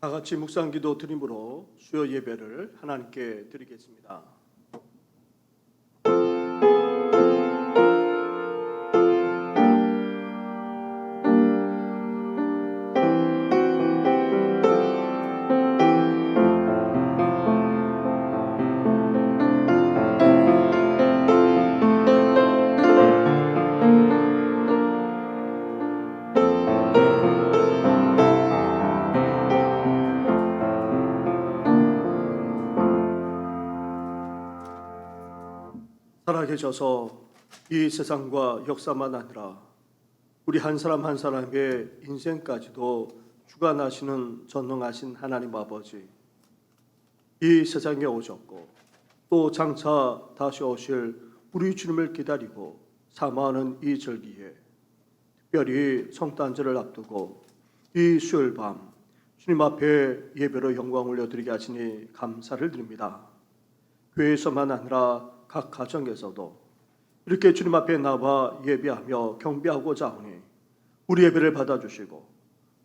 다 같이 묵상기도 드림으로 수요 예배를 하나님께 드리겠습니다. 살아계셔서 이 세상과 역사만 아니라 우리 한 사람 한 사람의 인생까지도 주관하시는 전능하신 하나님 아버지, 이 세상에 오셨고 또 장차 다시 오실 우리 주님을 기다리고 사모하는 이 절기에 특별히 성탄절을 앞두고 이 수요일 밤 주님 앞에 예배로 영광 올려드리게 하시니 감사를 드립니다. 교회에서만 아니라 각 가정에서도 이렇게 주님 앞에 나와 예배하며 경배하고자 하오니 우리 예배를 받아주시고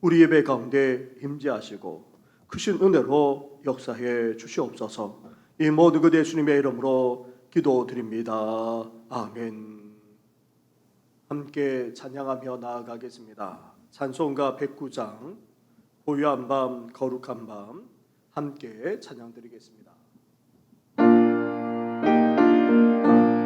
우리 예배 가운데 임재하시고 크신 은혜로 역사해 주시옵소서. 이 모든 것 예수님의 이름으로 기도드립니다. 아멘. 함께 찬양하며 나아가겠습니다. 찬송가 109장 고요한 밤 거룩한 밤 함께 찬양드리겠습니다. Oh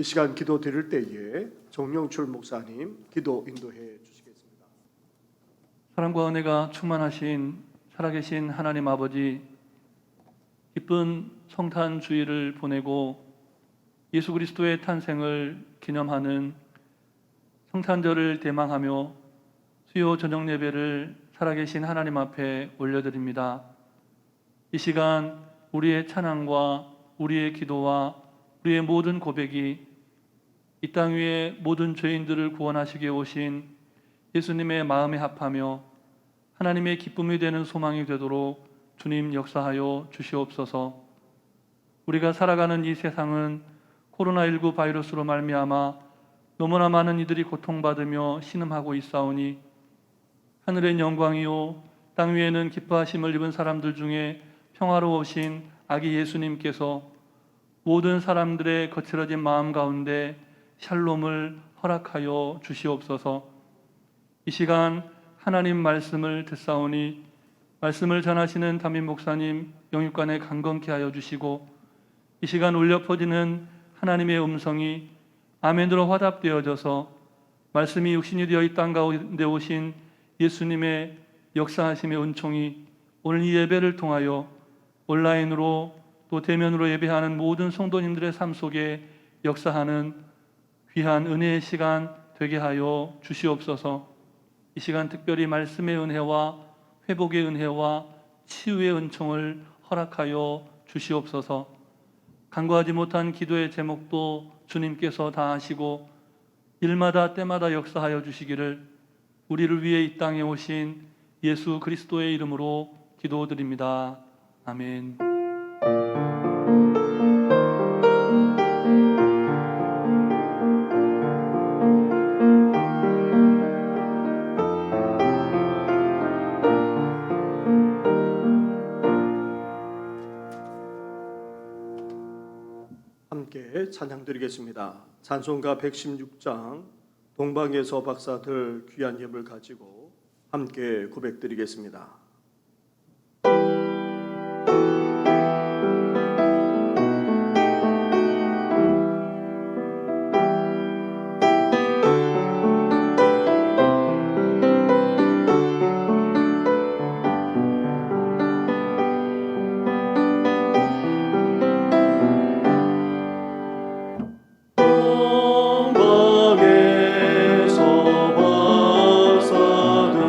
이 시간 기도 드릴 때에 정영출 목사님 기도 인도해 주시겠습니다. 사랑과 은혜가 충만하신 살아계신 하나님 아버지, 기쁜 성탄 주일을 보내고 예수 그리스도의 탄생을 기념하는 성탄절을 대망하며 수요 저녁 예배를 살아계신 하나님 앞에 올려드립니다. 이 시간 우리의 찬양과 우리의 기도와 우리의 모든 고백이 이 땅 위의 모든 죄인들을 구원하시기에 오신 예수님의 마음에 합하며 하나님의 기쁨이 되는 소망이 되도록 주님 역사하여 주시옵소서. 우리가 살아가는 이 세상은 코로나19 바이러스로 말미암아 너무나 많은 이들이 고통받으며 신음하고 있사오니 하늘의 영광이요 땅 위에는 기뻐하심을 입은 사람들 중에 평화로우신 아기 예수님께서 모든 사람들의 거칠어진 마음 가운데 샬롬을 허락하여 주시옵소서. 이 시간 하나님 말씀을 듣사오니 말씀을 전하시는 담임 목사님 영육간에 강건케 하여 주시고 이 시간 울려 퍼지는 하나님의 음성이 아멘으로 화답되어져서 말씀이 육신이 되어 이 땅 가운데 오신 예수님의 역사하심의 은총이 오늘 이 예배를 통하여 온라인으로 또 대면으로 예배하는 모든 성도님들의 삶 속에 역사하는 귀한 은혜의 시간 되게 하여 주시옵소서. 이 시간 특별히 말씀의 은혜와 회복의 은혜와 치유의 은총을 허락하여 주시옵소서. 간구하지 못한 기도의 제목도 주님께서 다 아시고 일마다 때마다 역사하여 주시기를 우리를 위해 이 땅에 오신 예수 그리스도의 이름으로 기도드립니다. 아멘. 함께 찬양 드리겠습니다. 찬송가 116장 동방에서 박사들 귀한 예물 가지고 함께 고백 드리겠습니다. 동방에서 박사들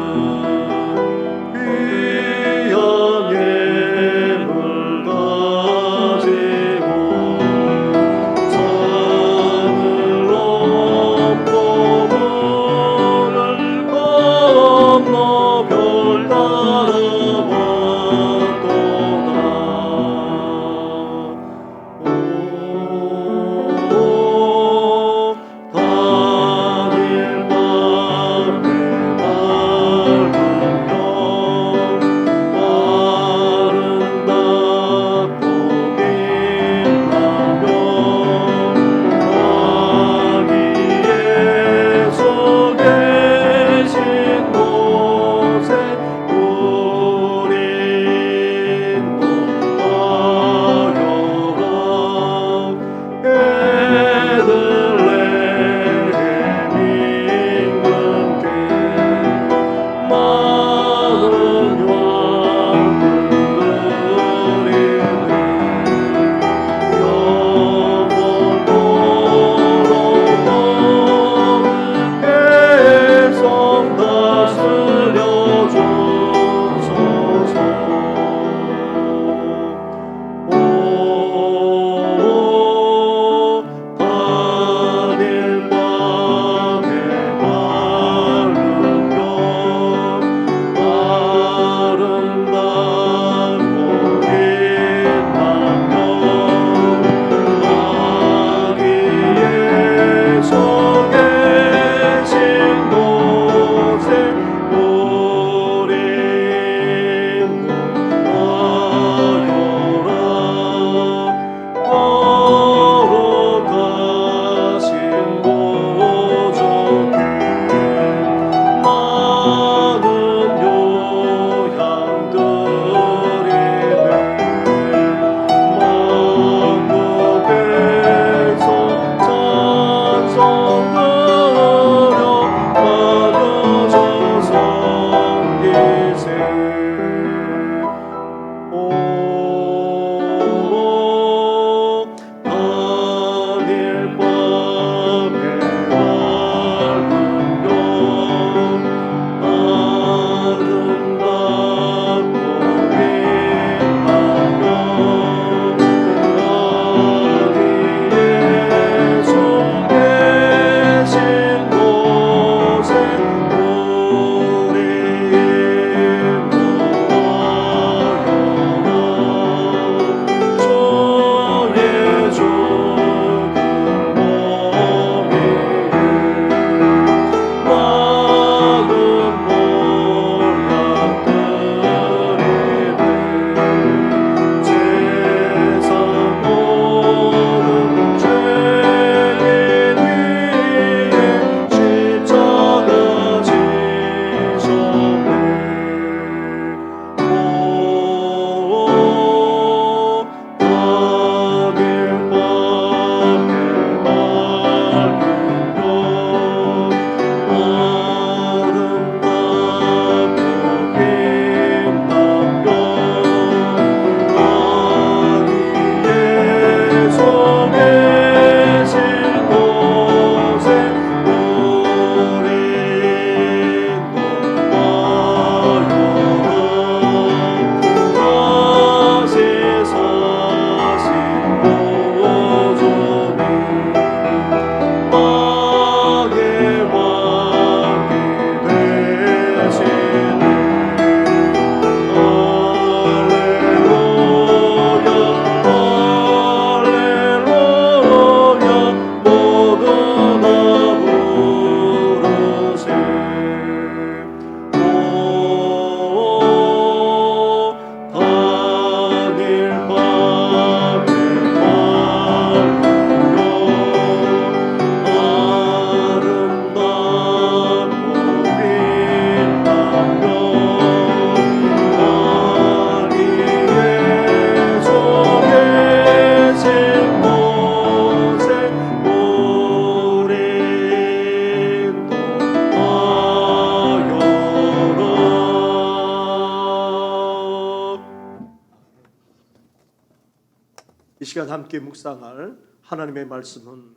이 시간 함께 묵상할 하나님의 말씀은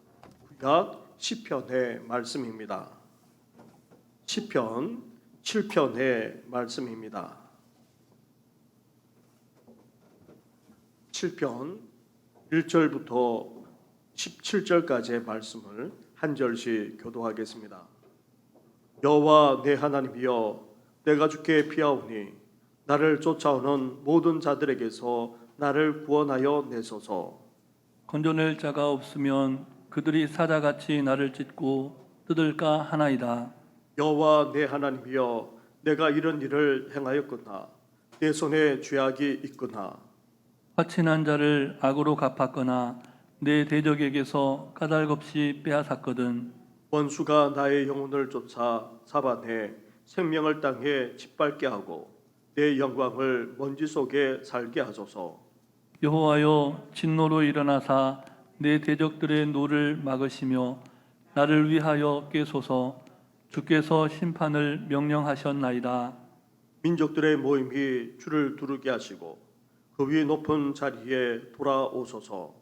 구약 시편의 말씀입니다. 시편 7편의 말씀입니다. 7편 1절부터 17절까지의 말씀을 한 절씩 교도하겠습니다. 여호와 내 하나님이여, 내가 주께 피하오니 나를 쫓아오는 모든 자들에게서 나를 구원하여 내소서. 건져낼 자가 없으면 그들이 사자같이 나를 찢고 뜯을까 하나이다. 여호와 내 하나님이여, 내가 이런 일을 행하였구나. 내 손에 죄악이 있구나. 화친한 자를 악으로 갚았거나 내 대적에게서 까닭없이 빼앗았거든. 원수가 나의 영혼을 쫓아 잡아내 생명을 땅에 짓밟게 하고 내 영광을 먼지 속에 살게 하소서. 여호와여, 진노로 일어나사 내 대적들의 노를 막으시며 나를 위하여 깨소서. 주께서 심판을 명령하셨나이다. 민족들의 모임이 주를 두르게 하시고 그 위 높은 자리에 돌아오소서.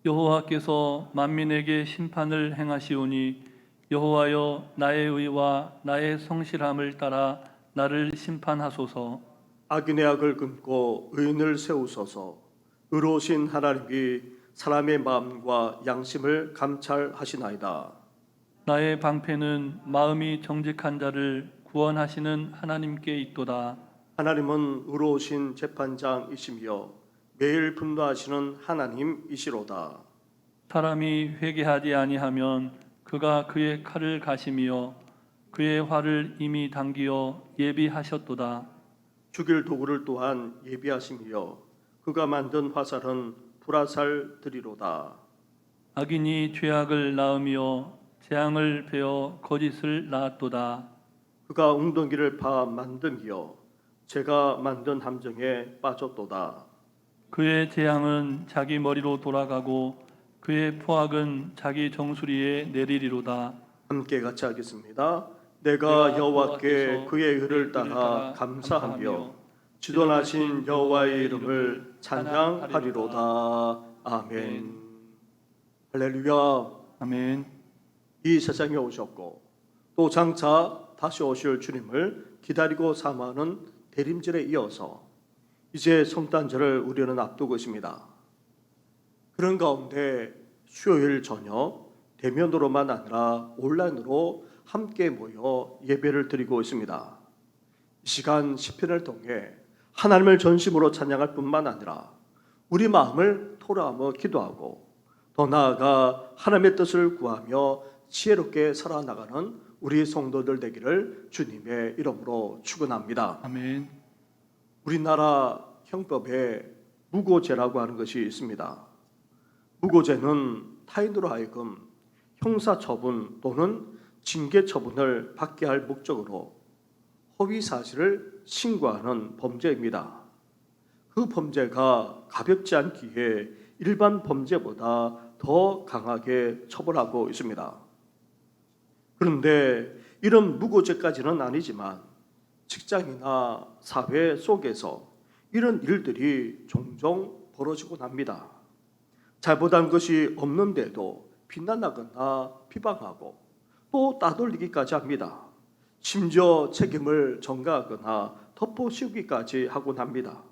여호와께서 만민에게 심판을 행하시오니 여호와여, 나의 의와 나의 성실함을 따라 나를 심판하소서. 악인의 악을 끊고 의인을 세우소서. 의로우신 하나님이 사람의 마음과 양심을 감찰하시나이다. 나의 방패는 마음이 정직한 자를 구원하시는 하나님께 있도다. 하나님은 의로우신 재판장이시며 매일 분노하시는 하나님이시로다. 사람이 회개하지 아니하면 그가 그의 칼을 가시며 그의 활을 이미 당기어 예비하셨도다. 죽일 도구를 또한 예비하시며 그가 만든 화살은 불화살들이로다. 악인이 죄악을 낳으며 재앙을 베어 거짓을 낳았도다. 그가 웅덩이를 파 만듦이여 제가 만든 함정에 빠졌도다. 그의 재앙은 자기 머리로 돌아가고 그의 포악은 자기 정수리에 내리리로다. 함께 같이 하겠습니다. 내가 여호와께 그의 의를 따라 감사하며 지존하신 여호와의 이름을 찬양하리로다. 아멘. 할렐루야. 아멘. 이 세상에 오셨고 또 장차 다시 오실 주님을 기다리고 사모하는 대림절에 이어서 이제 성탄절을 우리는 앞두고 있습니다. 그런 가운데 수요일 저녁 대면으로만 아니라 온라인으로 함께 모여 예배를 드리고 있습니다. 이 시간 시편을 통해 하나님을 전심으로 찬양할 뿐만 아니라 우리 마음을 토로하며 기도하고 더 나아가 하나님의 뜻을 구하며 지혜롭게 살아나가는 우리 성도들 되기를 주님의 이름으로 축원합니다. 아멘. 우리나라 형법에 무고죄라고 하는 것이 있습니다. 무고죄는 타인으로 하여금 형사처분 또는 징계처분을 받게 할 목적으로 허위 사실을 신고하는 범죄입니다. 그 범죄가 가볍지 않기에 일반 범죄보다 더 강하게 처벌하고 있습니다. 그런데 이런 무고죄까지는 아니지만 직장이나 사회 속에서 이런 일들이 종종 벌어지곤 합니다. 잘못한 것이 없는데도 비난하거나 비방하고 또 따돌리기까지 합니다. 심지어 책임을 전가하거나 덮어씌우기까지 하곤 합니다.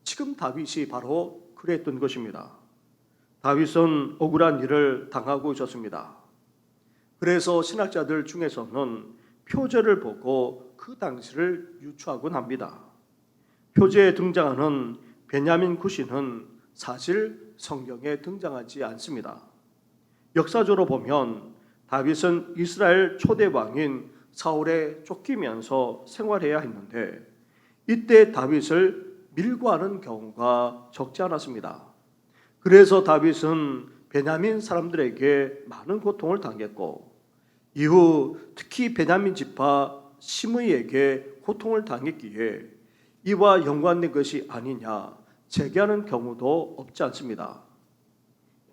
지금 다윗이 바로 그랬던 것입니다. 다윗은 억울한 일을 당하고 있었습니다. 그래서 신학자들 중에서는 표제를 보고 그 당시를 유추하곤 합니다. 표제에 등장하는 베냐민 구신은 사실 성경에 등장하지 않습니다. 역사적으로 보면 다윗은 이스라엘 초대 왕인 사울에 쫓기면서 생활해야 했는데 이때 다윗을 밀고하는 경우가 적지 않았습니다. 그래서 다윗은 베냐민 사람들에게 많은 고통을 당했고 이후 특히 베냐민 지파 시므이에게 고통을 당했기에 이와 연관된 것이 아니냐 제기하는 경우도 없지 않습니다.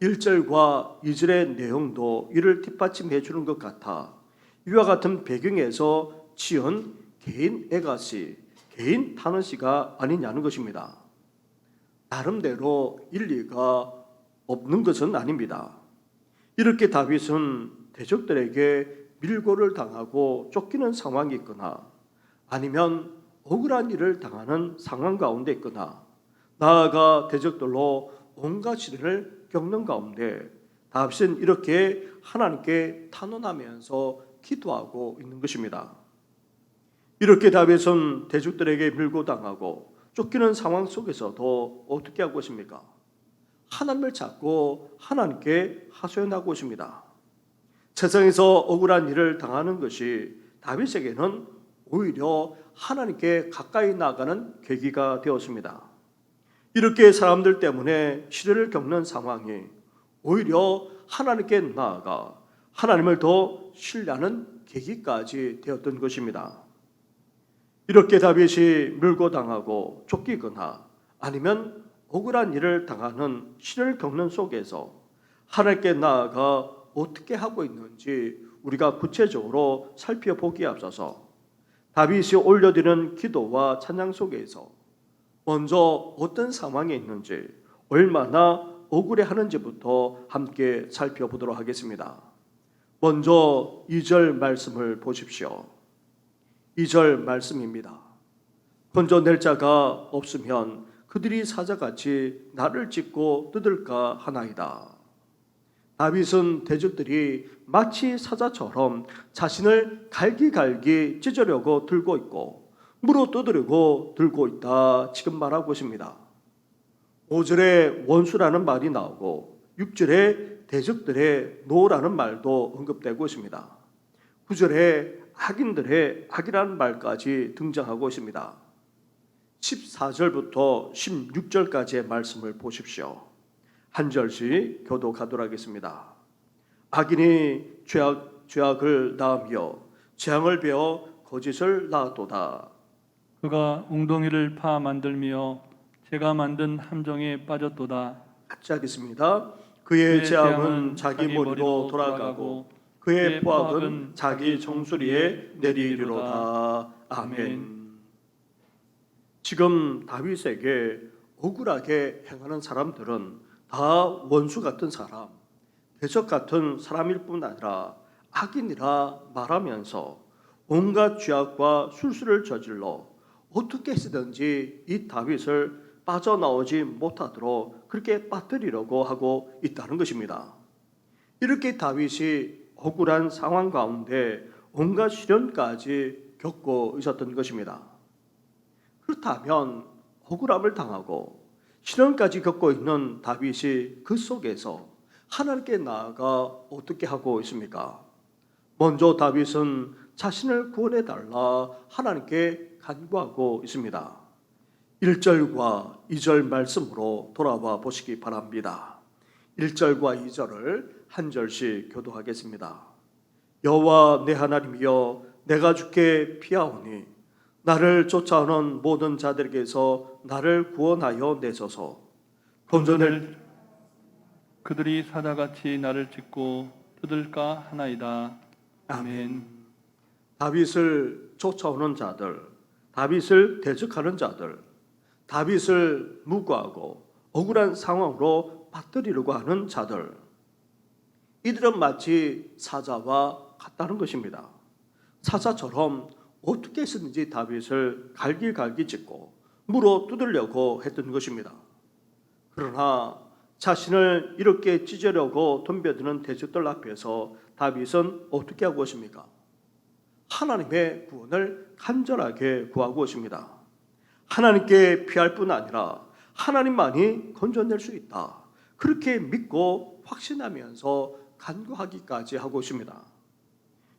1절과 2절의 내용도 이를 뒷받침해 주는 것 같아 이와 같은 배경에서 지은 개인 애가시, 개인 탄원시가 아니냐는 것입니다. 나름대로 일리가 없는 것은 아닙니다. 이렇게 다윗은 대적들에게 밀고를 당하고 쫓기는 상황이 있거나 아니면 억울한 일을 당하는 상황 가운데 있거나 나아가 대적들로 온갖 시련을 겪는 가운데 다윗은 이렇게 하나님께 탄원하면서 기도하고 있는 것입니다. 이렇게 다윗은 대적들에게 밀고 당하고 쫓기는 상황 속에서도 어떻게 하고 있습니까? 하나님을 찾고 하나님께 하소연하고 있습니다. 세상에서 억울한 일을 당하는 것이 다윗에게는 오히려 하나님께 가까이 나아가는 계기가 되었습니다. 이렇게 사람들 때문에 시련을 겪는 상황이 오히려 하나님께 나아가 하나님을 더 신뢰하는 계기까지 되었던 것입니다. 이렇게 다윗이 밀고 당하고 쫓기거나 아니면 억울한 일을 당하는 시련을 겪는 속에서 하나님께 나아가 어떻게 하고 있는지 우리가 구체적으로 살펴보기에 앞서서 다윗이 올려드리는 기도와 찬양 속에서 먼저 어떤 상황에 있는지 얼마나 억울해하는지부터 함께 살펴보도록 하겠습니다. 먼저 2절 말씀을 보십시오. 2절 말씀입니다. 건져낼 자가 없으면 그들이 사자같이 나를 찢고 뜯을까 하나이다. 다윗은 대적들이 마치 사자처럼 자신을 갈기갈기 찢으려고 들고 있고 물어 뜯으려고 들고 있다 지금 말하고 있습니다. 5절에 원수라는 말이 나오고 6절에 대적들의 노라는 말도 언급되고 있습니다. 9절에 악인들의 악이라는 말까지 등장하고 있습니다. 14절부터 16절까지의 말씀을 보십시오. 한 절씩 교독하도록 하겠습니다. 악인이 죄악을 낳으며 재앙을 베어 거짓을 낳았도다. 그가 웅덩이를 파 만들며 제가 만든 함정에 빠졌도다. 같이 하겠습니다. 그의 재앙은 자기 머리로 돌아가고 그의 포악은 자기 정수리에 내리리로다. 아멘. 지금 다윗에게 억울하게 행하는 사람들은 다 원수 같은 사람, 대적 같은 사람일 뿐 아니라 악인이라 말하면서 온갖 죄악과 술수를 저질러 어떻게 해서든지 이 다윗을 빠져나오지 못하도록 그렇게 빠뜨리려고 하고 있다는 것입니다. 이렇게 다윗이 억울한 상황 가운데 온갖 시련까지 겪고 있었던 것입니다. 그렇다면 억울함을 당하고 시련까지 겪고 있는 다윗이 그 속에서 하나님께 나아가 어떻게 하고 있습니까? 먼저 다윗은 자신을 구원해 달라 하나님께 간구하고 있습니다. 1절과 2절 말씀으로 돌아와 보시기 바랍니다. 1절과 2절을 한 절씩 교도하겠습니다. 여호와 내 하나님이여, 내가 주께 피하오니 나를 쫓아오는 모든 자들에게서 나를 구원하여 내소서. 그들이 사자같이 나를 찢고 뜯을까 하나이다. 아멘. 다윗을 쫓아오는 자들, 다윗을 대적하는 자들, 다윗을 무고하고 억울한 상황으로 빠뜨리려고 하는 자들, 이들은 마치 사자와 같다는 것입니다. 사자처럼 어떻게 해서든지 다윗을 갈기갈기 찢고 물어 뜯으려고 했던 것입니다. 그러나 자신을 이렇게 찢으려고 덤벼드는 대적들 앞에서 다윗은 어떻게 하고 있습니까? 하나님의 구원을 간절하게 구하고 있습니다. 하나님께 피할 뿐 아니라 하나님만이 건져낼 수 있다, 그렇게 믿고 확신하면서 간구하기까지 하고 있습니다.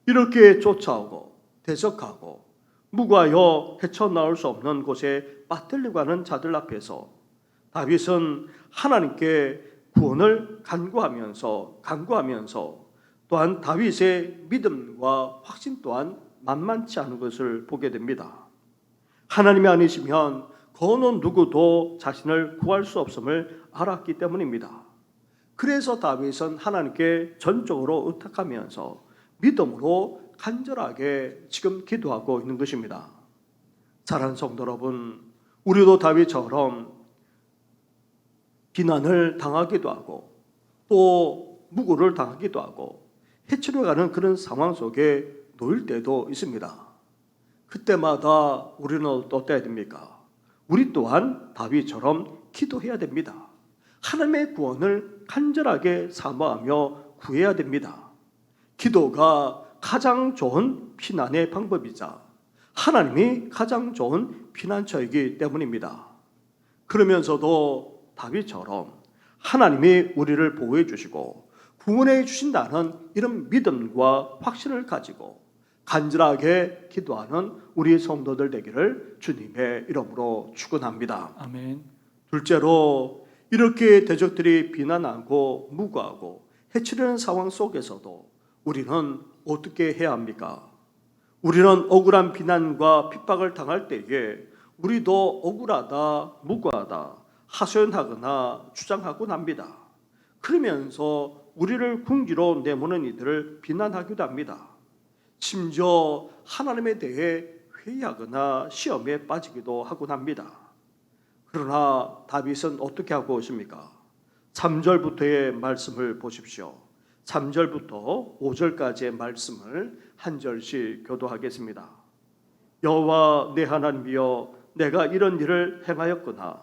이렇게 쫓아오고 대적하고 무과하여 헤쳐나올 수 없는 곳에 빠뜨리고 하는 자들 앞에서 다윗은 하나님께 구원을 간구하면서 또한 다윗의 믿음과 확신 또한 만만치 않은 것을 보게 됩니다. 하나님이 아니시면 그 어느 누구도 자신을 구할 수 없음을 알았기 때문입니다. 그래서 다윗은 하나님께 전적으로 의탁하면서 믿음으로 간절하게 지금 기도하고 있는 것입니다. 사랑하는 성도 여러분, 우리도 다윗처럼 비난을 당하기도 하고 또 무고를 당하기도 하고 해치려 가는 그런 상황 속에 놓일 때도 있습니다. 그때마다 우리는 어때야 됩니까? 우리 또한 다윗처럼 기도해야 됩니다. 하나님의 구원을 간절하게 사모하며 구해야 됩니다. 기도가 가장 좋은 피난의 방법이자 하나님이 가장 좋은 피난처이기 때문입니다. 그러면서도 다윗처럼 하나님이 우리를 보호해 주시고 구원해 주신다는 이런 믿음과 확신을 가지고 간절하게 기도하는 우리 성도들 되기를 주님의 이름으로 축원합니다. 아멘. 둘째로, 이렇게 대적들이 비난하고 무고하고 해치려는 상황 속에서도 우리는 어떻게 해야 합니까? 우리는 억울한 비난과 핍박을 당할 때에 우리도 억울하다, 무고하다, 하소연하거나 주장하곤 합니다. 그러면서 우리를 궁지로 내모는 이들을 비난하기도 합니다. 심지어 하나님에 대해 회의하거나 시험에 빠지기도 하곤 합니다. 그러나 다윗은 어떻게 하고 있습니까? 3절부터의 말씀을 보십시오. 3절부터 5절까지의 말씀을 한 절씩 교도하겠습니다. 여호와 내 하나님이여, 내가 이런 일을 행하였거나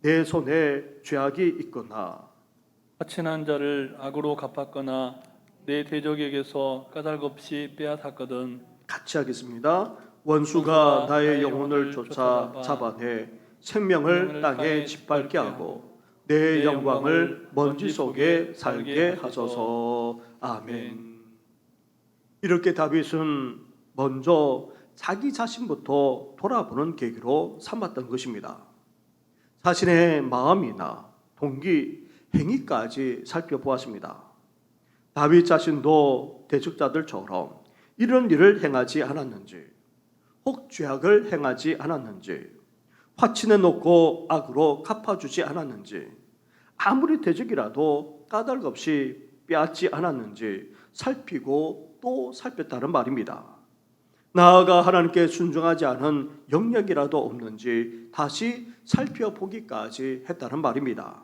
내 손에 죄악이 있거나 하친한 자를 악으로 갚았거나 내 대적에게서 까닭없이 빼앗았거든. 같이 하겠습니다. 원수가 나의 영혼을 쫓아 잡아내 생명을 땅에 짓밟게 하고 내 영광을 먼지 속에 살게 하소서. 아멘. 이렇게 다윗은 먼저 자기 자신부터 돌아보는 계기로 삼았던 것입니다. 자신의 마음이나 동기, 행위까지 살펴보았습니다. 다윗 자신도 대적자들처럼 이런 일을 행하지 않았는지, 혹 죄악을 행하지 않았는지, 화친해 놓고 악으로 갚아주지 않았는지, 아무리 대적이라도 까닭 없이 빼앗지 않았는지 살피고 또 살폈다는 말입니다. 나아가 하나님께 순종하지 않은 영역이라도 없는지 다시 살펴보기까지 했다는 말입니다.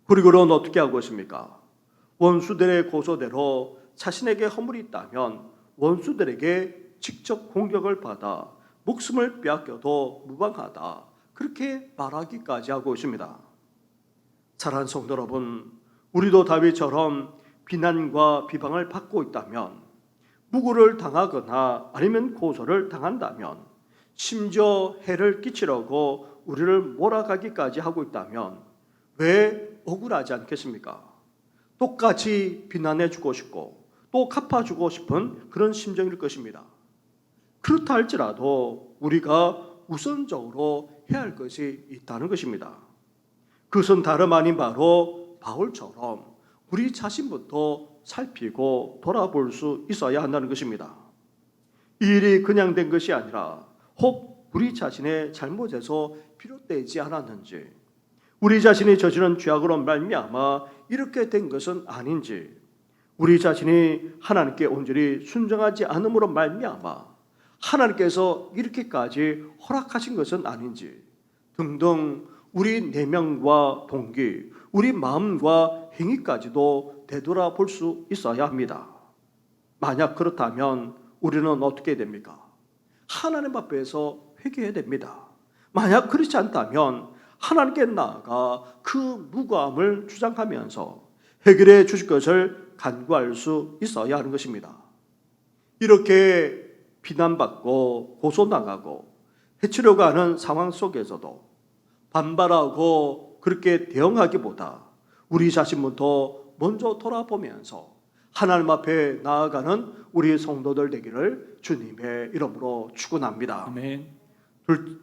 그리고는 어떻게 하고 있습니까? 원수들의 고소대로 자신에게 허물이 있다면 원수들에게 직접 공격을 받아 목숨을 빼앗겨도 무방하다, 그렇게 말하기까지 하고 있습니다. 사랑하는 성도 여러분, 우리도 다윗처럼 비난과 비방을 받고 있다면, 무고를 당하거나 아니면 고소를 당한다면, 심지어 해를 끼치려고 우리를 몰아가기까지 하고 있다면 왜 억울하지 않겠습니까? 똑같이 비난해주고 싶고 또 갚아주고 싶은 그런 심정일 것입니다. 그렇다 할지라도 우리가 우선적으로 해야 할 것이 있다는 것입니다. 그것은 다름 아닌 바로 바울처럼 우리 자신부터 살피고 돌아볼 수 있어야 한다는 것입니다. 이 일이 그냥 된 것이 아니라 혹 우리 자신의 잘못에서 비롯되지 않았는지, 우리 자신이 저지른 죄악으로 말미암아 이렇게 된 것은 아닌지, 우리 자신이 하나님께 온전히 순종하지 않음으로 말미암아 하나님께서 이렇게까지 허락하신 것은 아닌지 등등 우리 내면과 동기, 우리 마음과 행위까지도 되돌아볼 수 있어야 합니다. 만약 그렇다면 우리는 어떻게 됩니까? 하나님 앞에서 회개해야 됩니다. 만약 그렇지 않다면 하나님께 나아가 그 무고함을 주장하면서 해결해 주실 것을 간구할 수 있어야 하는 것입니다. 이렇게 비난받고 고소당하고 해치려고 하는 상황 속에서도 반발하고 그렇게 대응하기보다 우리 자신부터 먼저 돌아보면서 하나님 앞에 나아가는 우리 성도들 되기를 주님의 이름으로 축원합니다. 아멘.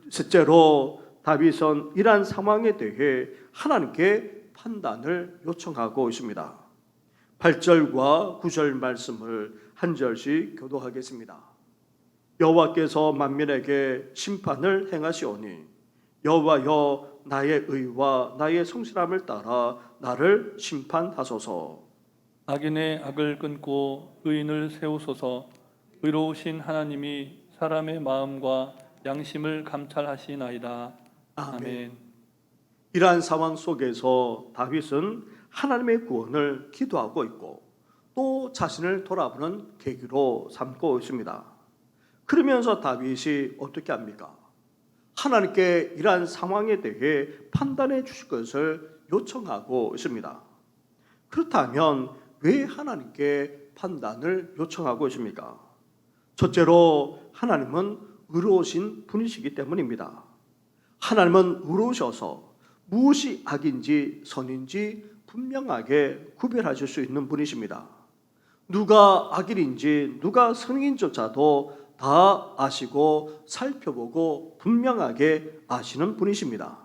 둘째로 다윗은 이러한 상황에 대해 하나님께 판단을 요청하고 있습니다. 8절과 9절 말씀을 한 절씩 교도하겠습니다. 여호와께서 만민에게 심판을 행하시오니 여호와여, 나의 의와 나의 성실함을 따라 나를 심판하소서. 악인의 악을 끊고 의인을 세우소서. 의로우신 하나님이 사람의 마음과 양심을 감찰하시나이다. 아멘. 이러한 상황 속에서 다윗은 하나님의 구원을 기도하고 있고 또 자신을 돌아보는 계기로 삼고 있습니다. 그러면서 다윗이 어떻게 합니까? 하나님께 이러한 상황에 대해 판단해 주실 것을 요청하고 있습니다. 그렇다면 왜 하나님께 판단을 요청하고 있습니까? 첫째로 하나님은 의로우신 분이시기 때문입니다. 하나님은 의로우셔서 무엇이 악인지 선인지 분명하게 구별하실 수 있는 분이십니다. 누가 악인인지 누가 선인조차도 다 아시고 살펴보고 분명하게 아시는 분이십니다.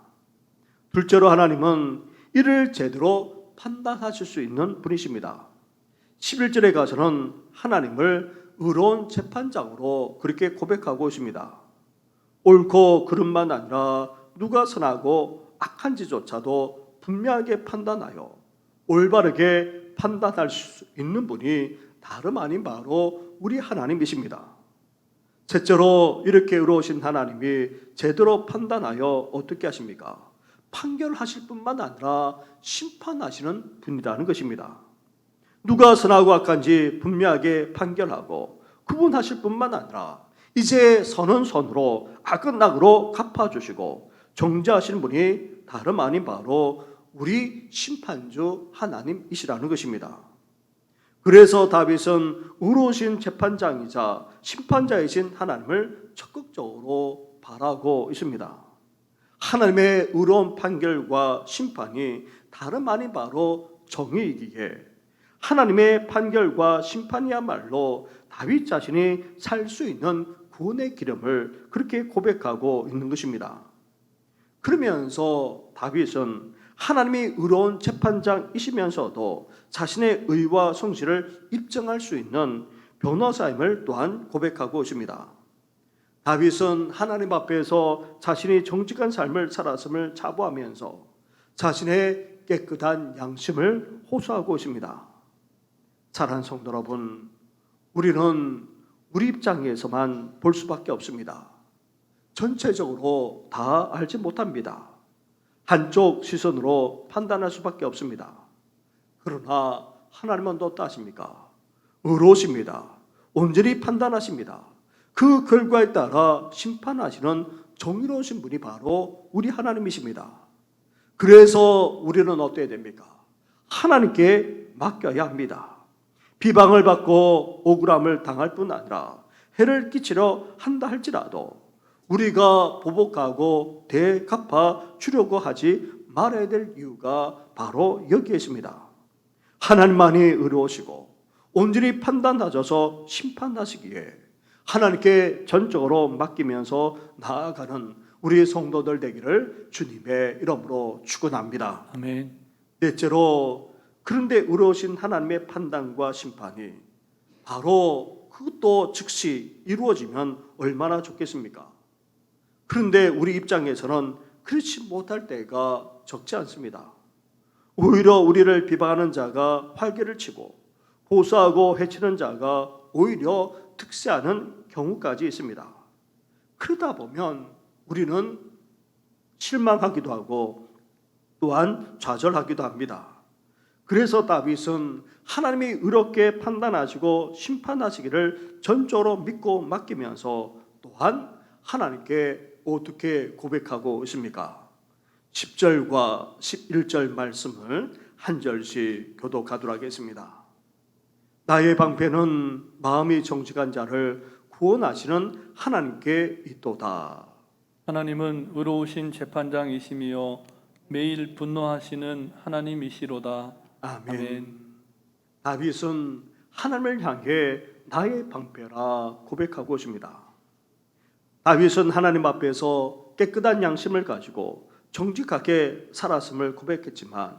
둘째로 하나님은 이를 제대로 판단하실 수 있는 분이십니다. 11절에 가서는 하나님을 의로운 재판장으로 그렇게 고백하고 있습니다. 옳고 그름만 아니라 누가 선하고 악한지조차도 분명하게 판단하여 올바르게 판단할 수 있는 분이 다름 아닌 바로 우리 하나님이십니다. 셋째로 이렇게 의로우신 하나님이 제대로 판단하여 어떻게 하십니까? 판결하실 뿐만 아니라 심판하시는 분이라는 것입니다. 누가 선하고 악한지 분명하게 판결하고 구분하실 뿐만 아니라 이제 선은 선으로 악은 악으로 갚아주시고 정죄하시는 분이 다름 아닌 바로 우리 심판주 하나님이시라는 것입니다. 그래서 다윗은 의로우신 재판장이자 심판자이신 하나님을 적극적으로 바라고 있습니다. 하나님의 의로운 판결과 심판이 다름 아닌 바로 정의이기에 하나님의 판결과 심판이야말로 다윗 자신이 살 수 있는 구원의 기름을 그렇게 고백하고 있는 것입니다. 그러면서 다윗은 하나님이 의로운 재판장이시면서도 자신의 의와 성실을 입증할 수 있는 변호사임을 또한 고백하고 있습니다. 다윗은 하나님 앞에서 자신이 정직한 삶을 살았음을 자부하면서 자신의 깨끗한 양심을 호소하고 있습니다. 사랑하는 성도 여러분, 우리는 우리 입장에서만 볼 수밖에 없습니다. 전체적으로 다 알지 못합니다. 한쪽 시선으로 판단할 수밖에 없습니다. 그러나 하나님은 어떠하십니까? 의로우십니다. 온전히 판단하십니다. 그 결과에 따라 심판하시는 정의로우신 분이 바로 우리 하나님이십니다. 그래서 우리는 어때야 됩니까? 하나님께 맡겨야 합니다. 비방을 받고 억울함을 당할 뿐 아니라 해를 끼치려 한다 할지라도 우리가 보복하고 대갚아 주려고 하지 말아야 될 이유가 바로 여기에 있습니다. 하나님만이 의로우시고 온전히 판단하셔서 심판하시기에 하나님께 전적으로 맡기면서 나아가는 우리 성도들 되기를 주님의 이름으로 축원합니다. 아멘. 넷째로, 그런데 의로우신 하나님의 판단과 심판이 바로 그것도 즉시 이루어지면 얼마나 좋겠습니까? 그런데 우리 입장에서는 그렇지 못할 때가 적지 않습니다. 오히려 우리를 비방하는 자가 활개를 치고 보수하고 해치는 자가 오히려 득세하는 경우까지 있습니다. 그러다 보면 우리는 실망하기도 하고 또한 좌절하기도 합니다. 그래서 다윗은 하나님이 의롭게 판단하시고 심판하시기를 전적으로 믿고 맡기면서 또한 하나님께 어떻게 고백하고 있습니까? 10절과 11절 말씀을 한 절씩 교독하도록 하겠습니다. 나의 방패는 마음이 정직한 자를 구원하시는 하나님께 있도다. 하나님은 의로우신 재판장이시며 매일 분노하시는 하나님이시로다. 아멘. 아멘. 다윗은 하나님을 향해 나의 방패라 고백하고 있습니다. 다윗은 하나님 앞에서 깨끗한 양심을 가지고 정직하게 살았음을 고백했지만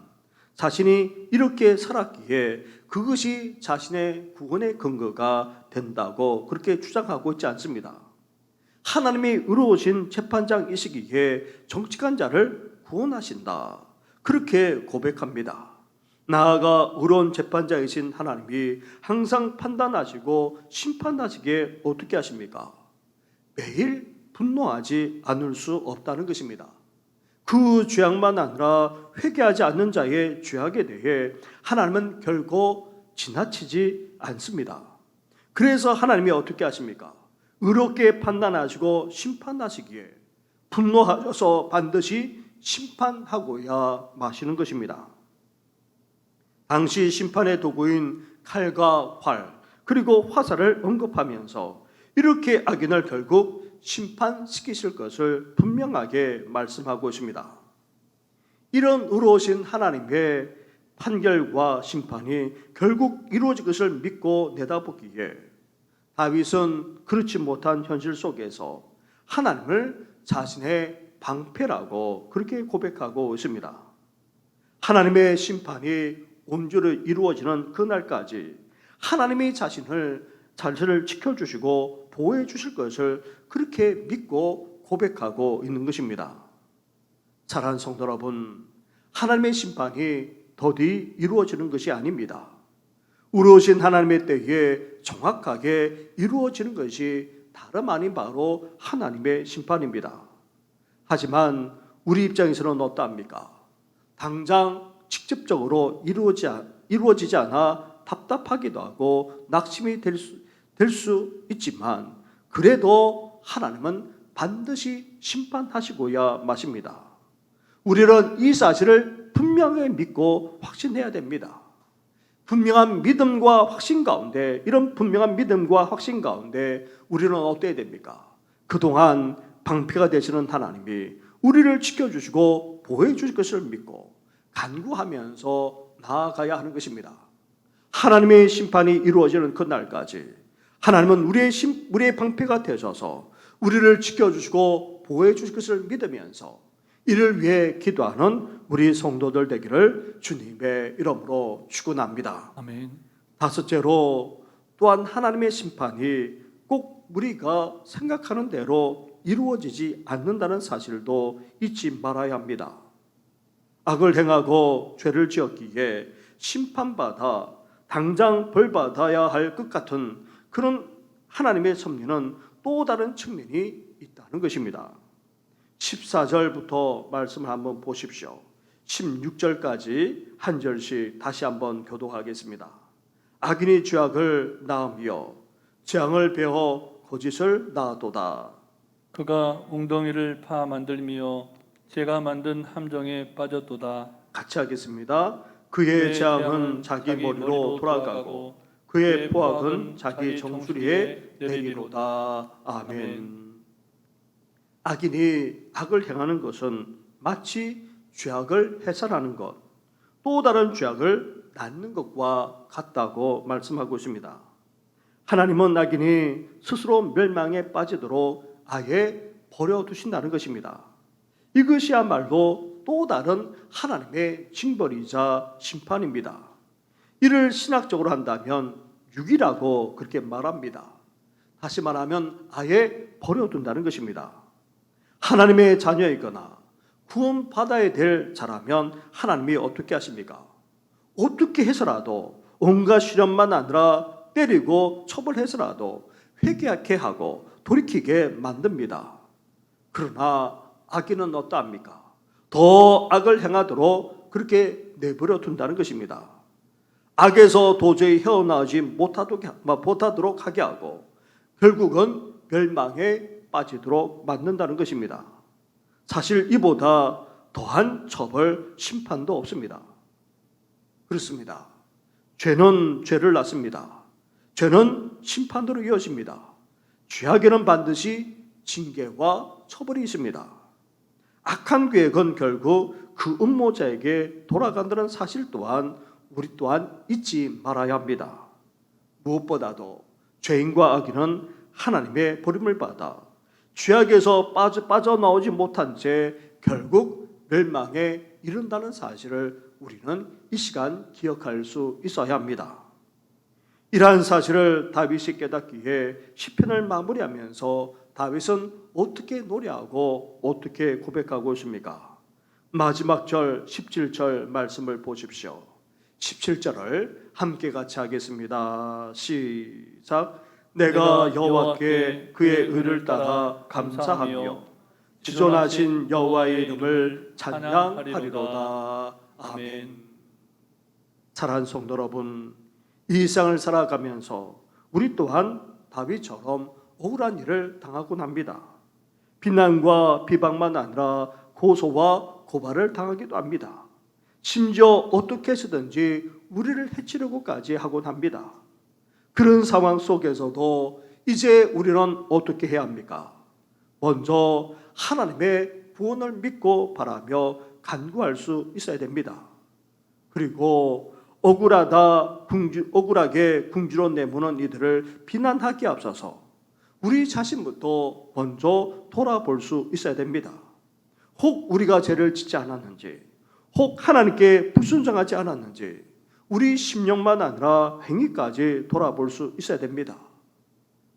자신이 이렇게 살았기에 그것이 자신의 구원의 근거가 된다고 그렇게 주장하고 있지 않습니다. 하나님이 의로우신 재판장이시기에 정직한 자를 구원하신다, 그렇게 고백합니다. 나아가 의로운 재판장이신 하나님이 항상 판단하시고 심판하시기에 어떻게 하십니까? 매일 분노하지 않을 수 없다는 것입니다. 그 죄악만 아니라 회개하지 않는 자의 죄악에 대해 하나님은 결코 지나치지 않습니다. 그래서 하나님이 어떻게 하십니까? 의롭게 판단하시고 심판하시기에 분노하셔서 반드시 심판하고야 마시는 것입니다. 당시 심판의 도구인 칼과 활 그리고 화살을 언급하면서 이렇게 악인을 결국 심판시키실 것을 분명하게 말씀하고 있습니다. 이런 의로우신 하나님의 판결과 심판이 결국 이루어질 것을 믿고 내다보기에 다윗은 그렇지 못한 현실 속에서 하나님을 자신의 방패라고 그렇게 고백하고 있습니다. 하나님의 심판이 온전히 이루어지는 그날까지 하나님이 자신을 지켜주시고 보호해 주실 것을 그렇게 믿고 고백하고 있는 것입니다. 사랑하는 성도 여러분, 하나님의 심판이 더디 이루어지는 것이 아닙니다. 의로우신 하나님의 때에 정확하게 이루어지는 것이 다름 아닌 바로 하나님의 심판입니다. 하지만 우리 입장에서는 어떠합니까? 당장 직접적으로 이루어지지 않아 답답하기도 하고 낙심이 될 수 있지만 그래도 하나님은 반드시 심판하시고야 마십니다. 우리는 이 사실을 분명히 믿고 확신해야 됩니다. 분명한 믿음과 확신 가운데, 이런 분명한 믿음과 확신 가운데 우리는 어때야 됩니까? 그동안 방패가 되시는 하나님이 우리를 지켜주시고 보호해 주실 것을 믿고 간구하면서 나아가야 하는 것입니다. 하나님의 심판이 이루어지는 그날까지 하나님은 우리의 방패가 되셔서 우리를 지켜주시고 보호해 주실 것을 믿으면서 이를 위해 기도하는 우리 성도들 되기를 주님의 이름으로 축원합니다. 아멘. 다섯째로, 또한 하나님의 심판이 꼭 우리가 생각하는 대로 이루어지지 않는다는 사실도 잊지 말아야 합니다. 악을 행하고 죄를 지었기에 심판받아 당장 벌받아야 할 것 같은 그런 하나님의 섭리는 또 다른 측면이 있다는 것입니다. 14절부터 말씀을 한번 보십시오. 16절까지 한 절씩 다시 한번 교독하겠습니다. 악인이 죄악을 낳으며 재앙을 베어 거짓을 낳아도다. 그가 웅덩이를 파 만들며 제가 만든 함정에 빠졌도다. 같이 하겠습니다. 그의 재앙은 자기 머리로 돌아가고 그의 포악은 자기 정수리에 내리로다. 아멘. 악인이 악을 행하는 것은 마치 죄악을 해산하는 것, 또 다른 죄악을 낳는 것과 같다고 말씀하고 있습니다. 하나님은 악인이 스스로 멸망에 빠지도록 아예 버려두신다는 것입니다. 이것이야말로 또 다른 하나님의 징벌이자 심판입니다. 이를 신학적으로 한다면 유기라고 그렇게 말합니다. 다시 말하면 아예 버려둔다는 것입니다. 하나님의 자녀이거나 구원받아야 될 자라면 하나님이 어떻게 하십니까? 어떻게 해서라도 온갖 시련만 아니라 때리고 처벌해서라도 회개하게 하고 돌이키게 만듭니다. 그러나 악인은 어떠합니까? 더 악을 행하도록 그렇게 내버려 둔다는 것입니다. 악에서 도저히 헤어나오지 못하도록 하게 하고 결국은 멸망에 빠지도록 만든다는 것입니다. 사실 이보다 더한 처벌, 심판도 없습니다. 그렇습니다. 죄는 죄를 낳습니다. 죄는 심판으로 이어집니다. 죄악에는 반드시 징계와 처벌이 있습니다. 악한 계획은 결국 그 음모자에게 돌아간다는 사실 또한 우리 또한 잊지 말아야 합니다. 무엇보다도 죄인과 악인은 하나님의 버림을 받아 죄악에서 빠져나오지 못한 채 결국 멸망에 이른다는 사실을 우리는 이 시간 기억할 수 있어야 합니다. 이러한 사실을 다윗이 깨닫기에 시편을 마무리하면서 다윗은 어떻게 노래하고 어떻게 고백하고 있습니까? 마지막 절 17절 말씀을 보십시오. 17절을 함께 같이 하겠습니다. 시작. 내가 여호와께 그의 의를 따라 감사하며 지존하신 여호와의 이름을 찬양하리로다. 아멘. 사랑하는 성도 여러분, 이 세상을 살아가면서 우리 또한 다윗처럼 억울한 일을 당하곤 합니다. 비난과 비방만 아니라 고소와 고발을 당하기도 합니다. 심지어 어떻게 해서든지 우리를 해치려고까지 하곤 합니다. 그런 상황 속에서도 이제 우리는 어떻게 해야 합니까? 먼저 하나님의 구원을 믿고 바라며 간구할 수 있어야 됩니다. 그리고 억울하게 궁지로 내모는 이들을 비난하기에 앞서서 우리 자신부터 먼저 돌아볼 수 있어야 됩니다. 혹 우리가 죄를 짓지 않았는지, 혹 하나님께 불순종하지 않았는지 우리 심령만 아니라 행위까지 돌아볼 수 있어야 됩니다.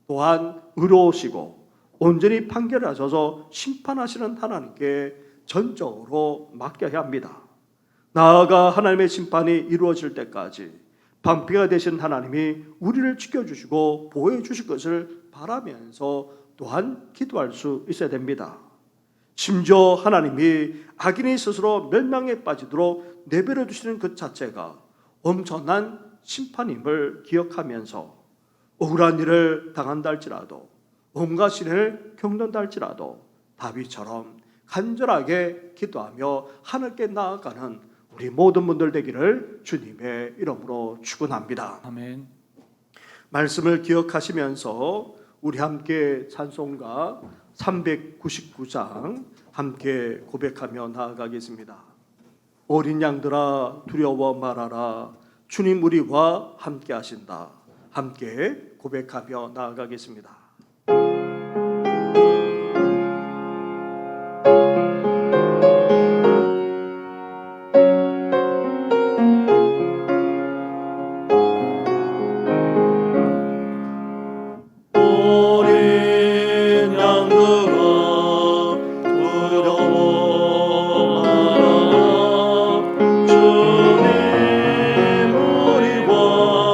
또한 의로우시고 온전히 판결하셔서 심판하시는 하나님께 전적으로 맡겨야 합니다. 나아가 하나님의 심판이 이루어질 때까지 방패가 되신 하나님이 우리를 지켜주시고 보호해 주실 것을 바라면서 또한 기도할 수 있어야 됩니다. 심지어 하나님이 악인이 스스로 멸망에 빠지도록 내버려 두시는 것 자체가 엄청난 심판임을 기억하면서 억울한 일을 당한다 할지라도 온갖 시련을 겪는다 할지라도 다윗처럼 간절하게 기도하며 하늘께 나아가는 우리 모든 분들 되기를 주님의 이름으로 축원합니다. 아멘. 말씀을 기억하시면서 우리 함께 찬송가 399장 함께 고백하며 나아가겠습니다. 어린 양들아 두려워 말아라. 주님 우리와 함께 하신다. 함께 고백하며 나아가겠습니다. 주님 우리와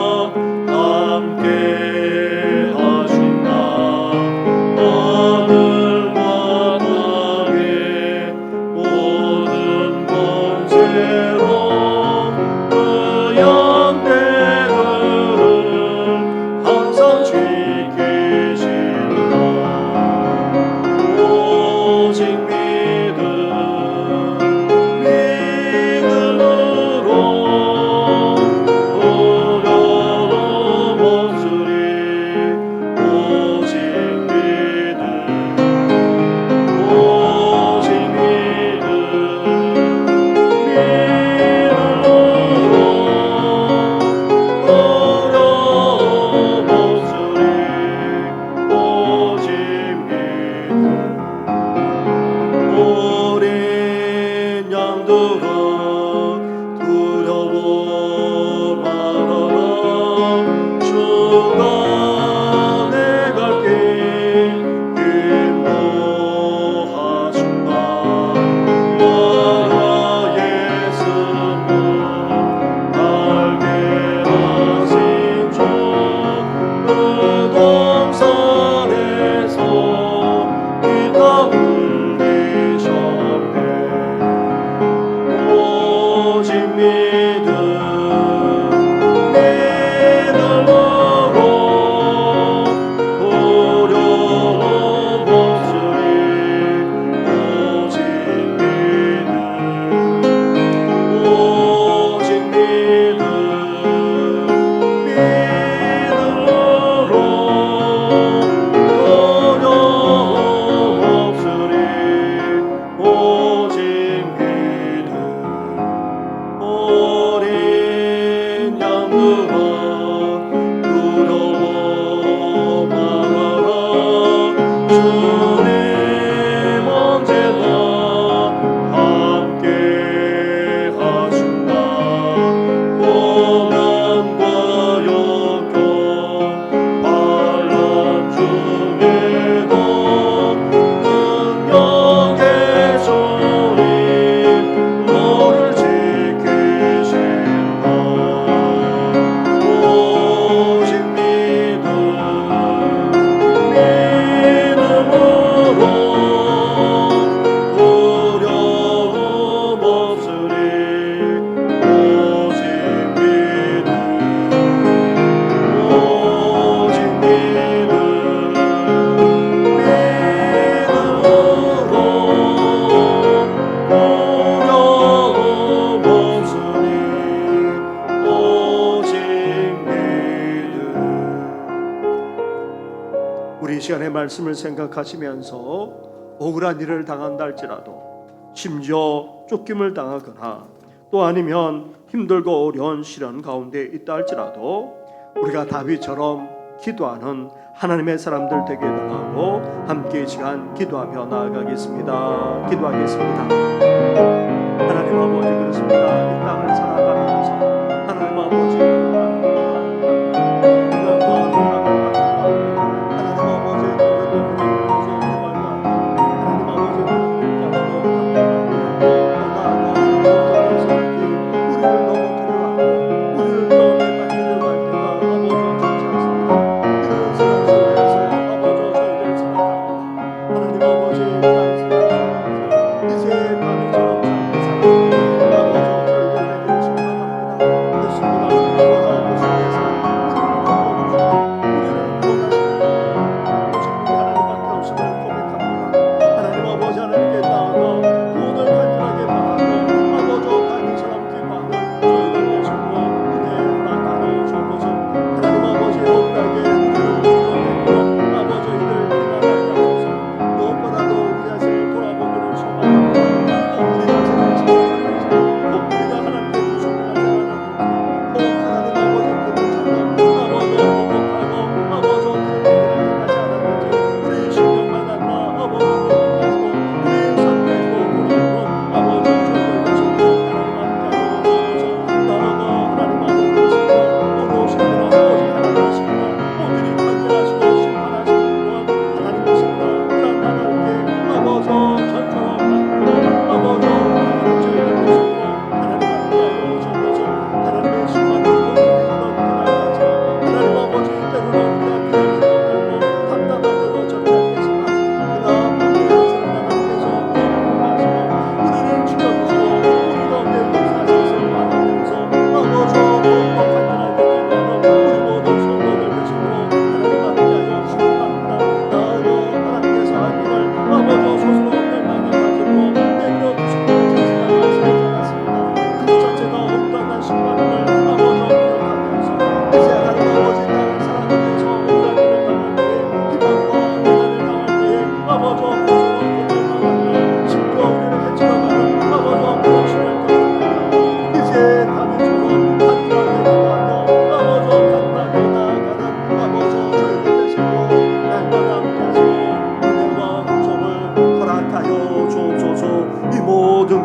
양들아 두려워 말아라. 주가 내 갈 길 인도하신다. 나라의 승을 알게 하신 주 그 동산에서 기타 울리셨네. 오직 믿음으로 두려움 없으리. 오직 믿음으로 두려움 없으리. 오직 믿음. 어린 양들아 두려워 말아라. 주님 언제나 함께 하신다. 고난과 역경 반란 중에도 능력의 주님 너를 지키신다. 오직 믿음으로 두려움 없으리. 오직 믿음으로 두려움 없으니. 오직 믿음. 우리 이 시간의 말씀을 생각하시면서 억울한 일을 당한다 할지라도, 심지어 쫓김을 당하거나 또 아니면 힘들고 어려운 시련 가운데 있다 할지라도 우리가 다윗처럼 기도하는 하나님의 사람들 되게 달라고 함께 이 시간 기도하며 나아가겠습니다. 기도하겠습니다. 하나님 아버지, 그렇습니다. 이 땅을 살아가면서 하나님 아버지 이제 밤이처럼 잠이 사는 아버지 저희들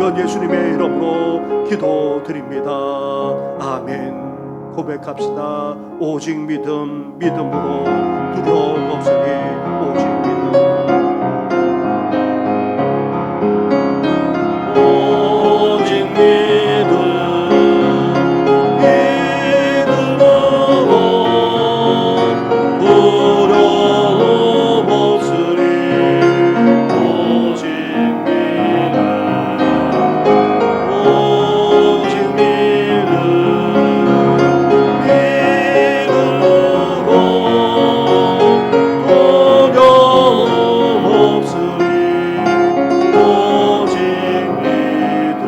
구원 예수님의 이름으로 기도드립니다. 아멘. 고백합시다. 오직 믿음, 믿음으로 두려움 없으니 오직 믿음. 오직 믿음, 믿음으로 두려움 없으니 오직 믿음, 오직 믿음, 믿음으로 두려움 없으니 오직 믿음.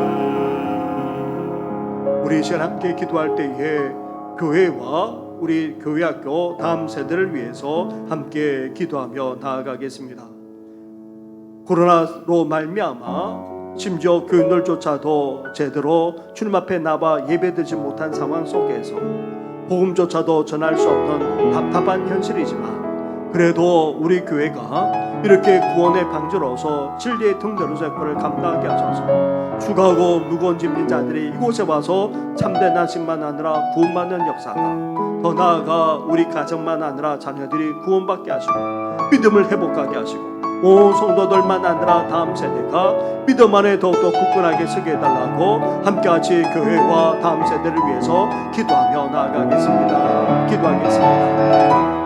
우리 시간 함께 기도할 때에 교회와 우리 교회학교 다음 세대를 위해서 함께 기도하며 나아가겠습니다. 코로나로 말미암아 심지어 교인들조차도 제대로 주님 앞에 나와 예배드리지 못한 상황 속에서 복음조차도 전할 수 없는 답답한 현실이지만 그래도 우리 교회가 이렇게 구원의 방주로서 진리의 등대로서 역할을 감당하게 하셔서 죽어가고 무거운 짐진 자들이 이곳에 와서 참된 안식만 하느라 구원받는 역사가, 더 나아가 우리 가정만 아니라 자녀들이 구원받게 하시고 믿음을 회복하게 하시고 온 성도들만 아니라 다음 세대가 믿음 안에 더욱더 굳건하게 서게 해달라고 함께같이 교회와 다음 세대를 위해서 기도하며 나아가겠습니다. 기도하겠습니다.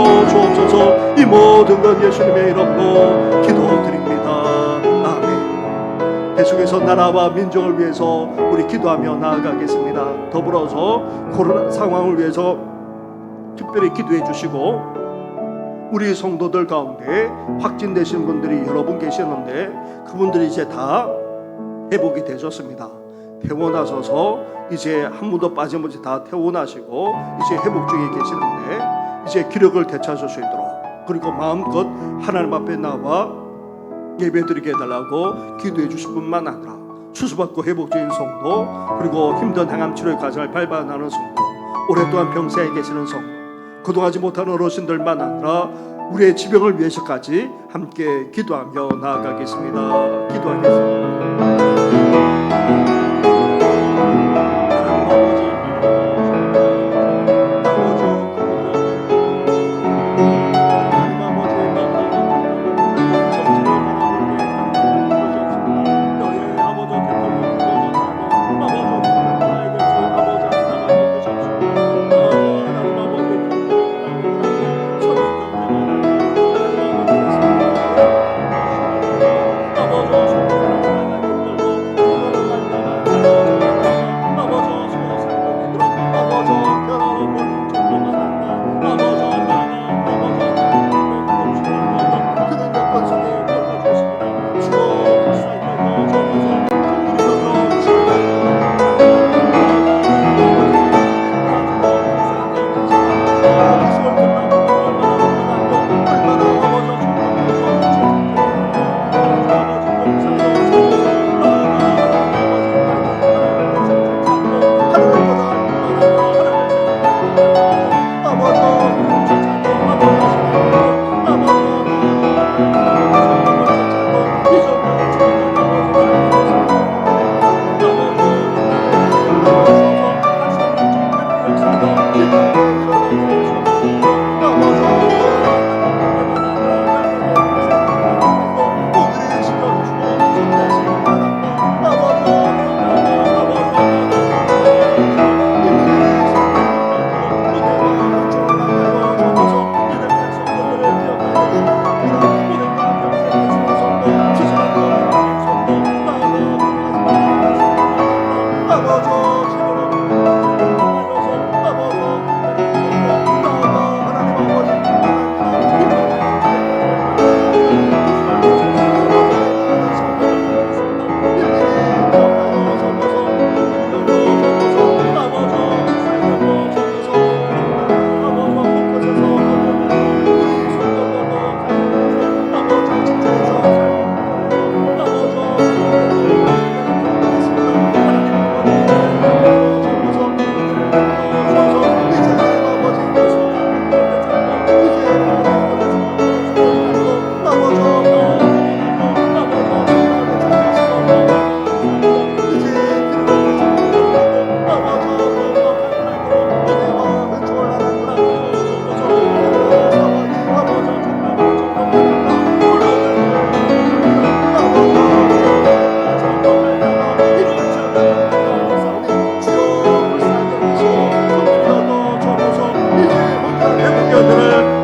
허락하여 주옵소서. 이 모든 것 예수님의 이름으로 기도드립니다. 아멘. 계속해서 나라와 민족을 위해서 우리 기도하며 나아가겠습니다. 더불어서 코로나 상황을 위해서 특별히 기도해 주시고, 우리 성도들 가운데 확진되신 분들이 여러 분 계시는데 그분들이 이제 다 회복이 되셨습니다. 퇴원하셔서 이제 한 분도 빠짐없이 다 퇴원하시고 이제 회복 중에 계시는데 이제 기력을 되찾을 수 있도록, 그리고 마음껏 하나님 앞에 나와 예배드리게 해달라고 기도해 주실 뿐만 아니라 수술받고 회복 중인 성도, 그리고 힘든 항암 치료의 과정을 밟아나가는 성도, 오랫동안 병사에 계시는 성도, 거동하지 못하는 어르신들만 아니라 우리의 지병을 위해서까지 함께 기도하며 나아가겠습니다. 기도하겠습니다.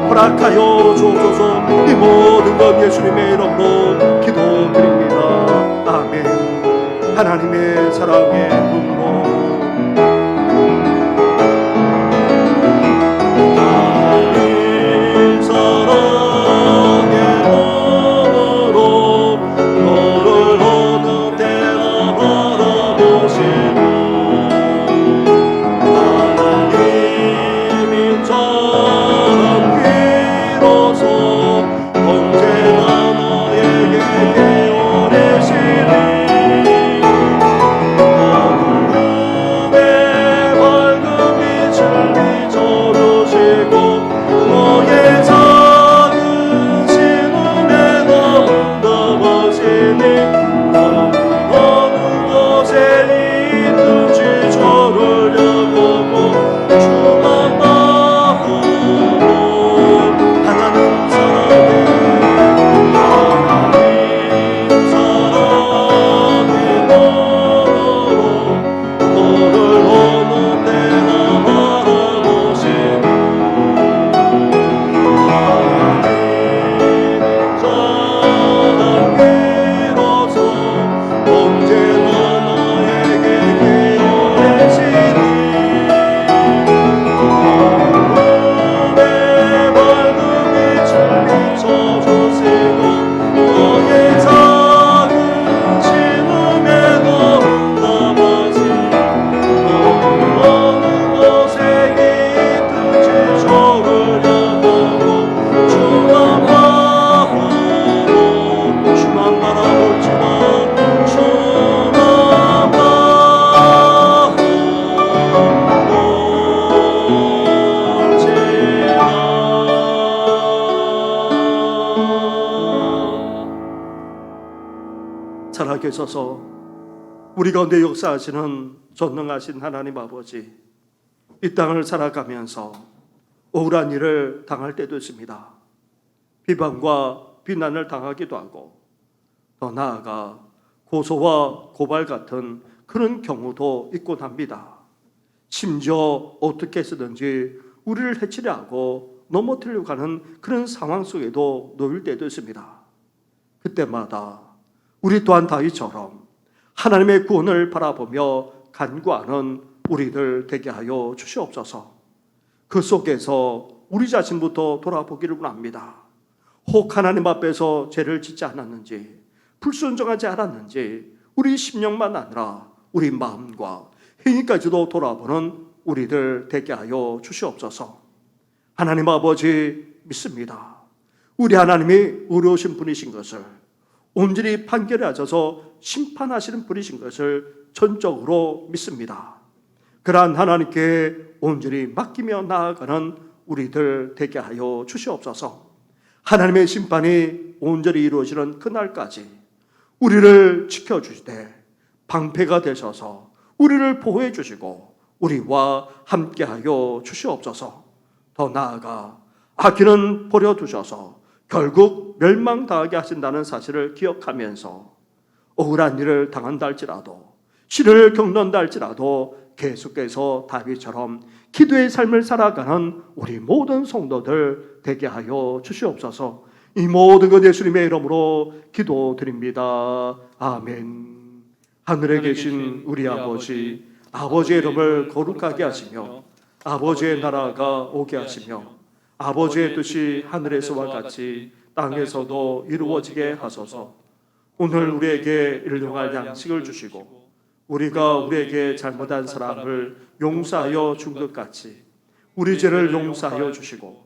허락하여 주옵소서. 이 모든 것 예수님의 이름으로 기도드립니다. 아멘. 하나님의 사랑의 눈으로 하나님 사랑의 눈으로 너를 어느 때나 바라보시고 하나님 인자한 귀로서 언제나 너에게 깨어내시니 하나님 사랑 살아계셔서 우리 가운데 역사하시는 전능하신 하나님 아버지, 이 땅을 살아가면서 억울한 일을 당할 때도 있습니다. 비방과 비난을 당하기도 하고, 더 나아가 고소와 고발 같은 그런 경우도 있곤 합니다. 심지어 어떻게 해서든지 우리를 해치려 하고 넘어뜨리려고 하는 그런 상황 속에도 놓일 때도 있습니다. 그때마다 우리 또한 다윗처럼 하나님의 구원을 바라보며 간구하는 우리들 되게 하여 주시옵소서. 그 속에서 우리 자신부터 돌아보기를 원합니다. 혹 하나님 앞에서 죄를 짓지 않았는지, 불순종하지 않았는지, 우리 심령만 아니라 우리 마음과 행위까지도 돌아보는 우리들 되게 하여 주시옵소서. 하나님 아버지 믿습니다. 우리 하나님이 의로우신 분이신 것을, 온전히 판결하셔서 심판하시는 분이신 것을 전적으로 믿습니다. 그러한 하나님께 온전히 맡기며 나아가는 우리들 되게 하여 주시옵소서. 하나님의 심판이 온전히 이루어지는 그날까지 우리를 지켜주시되 방패가 되셔서 우리를 보호해 주시고 우리와 함께하여 주시옵소서. 더 나아가 악인은 버려두셔서 결국 멸망당하게 하신다는 사실을 기억하면서 억울한 일을 당한다 할지라도, 시를 겪는다 할지라도 계속해서 다윗처럼 기도의 삶을 살아가는 우리 모든 성도들 되게 하여 주시옵소서. 이 모든 것 예수님의 이름으로 기도드립니다. 아멘. 하늘에 계신 우리 아버지, 아버지의 이름을 거룩하게 하시며 아버지의 나라가 오게 하시며 아버지의 뜻이 하늘에서와 같이 땅에서도 이루어지게 하소서. 오늘 우리에게 일용할 양식을 주시고 우리가 우리에게 잘못한 사람을 용서하여 준 것 같이 우리 죄를 용서하여 주시고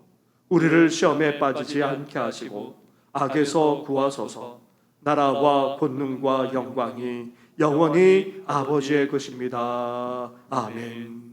우리를 시험에 빠지지 않게 하시고 악에서 구하소서. 나라와 권능과 영광이 영원히 아버지의 것입니다. 아멘.